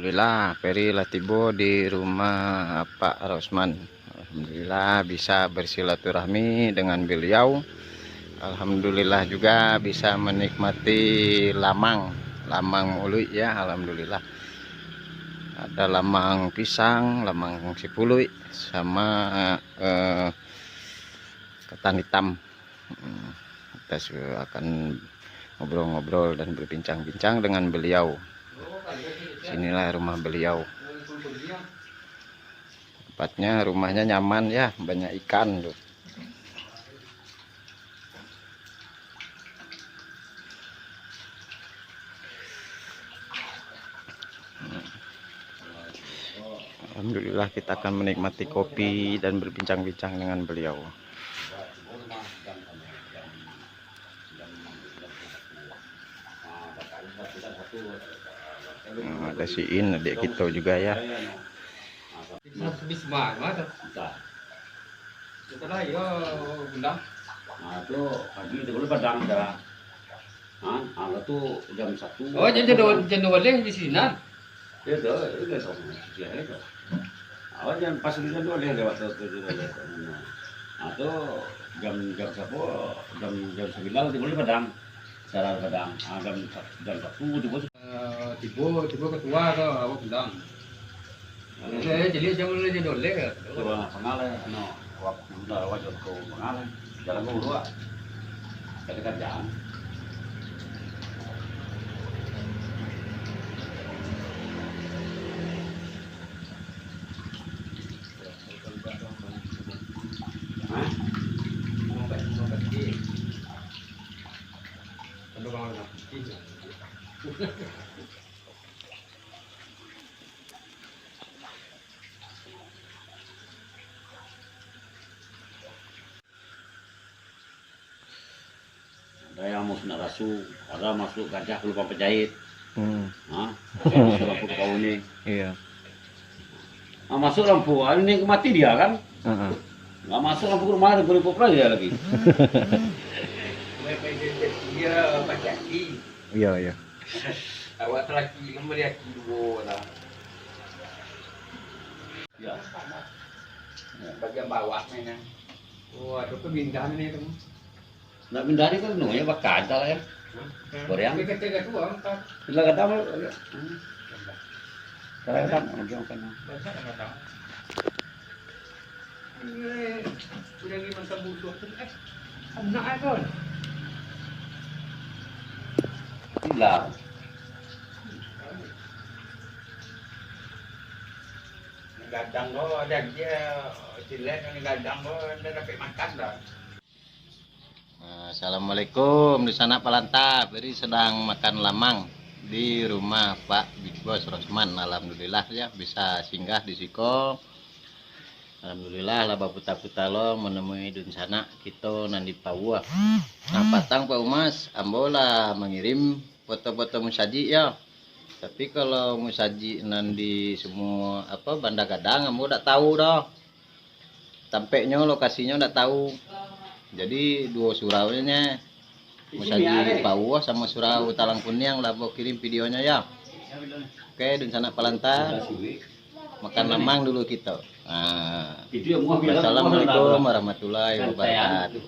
Alhamdulillah, Peri Latibo di rumah Pak Rosman. Alhamdulillah bisa bersilaturahmi dengan beliau. Alhamdulillah juga bisa menikmati lamang ului ya. Alhamdulillah. Ada lamang pisang, lamang sipului, sama ketan hitam. Kita akan ngobrol-ngobrol dan berbincang-bincang dengan beliau. Sinilah rumah beliau. Tempatnya, rumahnya nyaman ya, banyak ikan tuh. Alhamdulillah kita akan menikmati kopi dan berbincang-bincang dengan beliau. Ada si In, adik kita juga ya. Nah itu pagi itu boleh padang dah. Itu jam 1. Oh, jadi waleng di sini. Itu dong. Ya itu. Awal jam pas di sana boleh lewat itu lewat. Nah itu jam 1 jam 9 itu boleh padang. Cara padang. Jam 1 itu boleh. Tiba ketua tuh awak bilang. Jadi jangan jadi waleng. Ketua pengalah waktu udah wajib ke pengalah. Jalan ke dua. Dari kerjaan. Ada yang mau kena rasu, ada masuk gajah ke lubang penjahit. Masuk lampu kau ini. Iya. Masuk lampu, ini mati dia kan? Nggak masuk lampu ke rumah, boleh populasi dia lagi. Dia baca ki. Iya. Awak lagi melihat dua lah. Ya. Bagian bawah mainan. Oh, ada pemindahan ini tuh. Nggak pindah ini kan nunggunya bakal lah ya. Korean. Ketiga tua angkat. Bila kata mau. Kalau kata mau kan. Baca nggak tahu. Udah gimana butuh tuh? Anak kan. Hilang. Gadang lo ada dia jelek ini gadang lo udah dapat makan dah. Assalamualaikum, di sana Palanta. Beri sedang makan lamang di rumah Pak Big Boss Rosman. Alhamdulillah ya bisa singgah di siko. Alhamdulillah lah baputa-puta lo menemui dun sana kita nandi Papua. Nah patang Pak Umas, ambola mengirim foto-foto musaji ya. Tapi kalau musaji nandi semua apa Banda Gadang, ambo udah tahu dah. Tampeknya lokasinya udah tahu. Jadi dua suraunya musaji Papua sama surau Talang Kuning lah mau kirim videonya ya. Oke, dun sana Palanta. Makan lamang dulu kita. Assalamualaikum warahmatullahi wabarakatuh.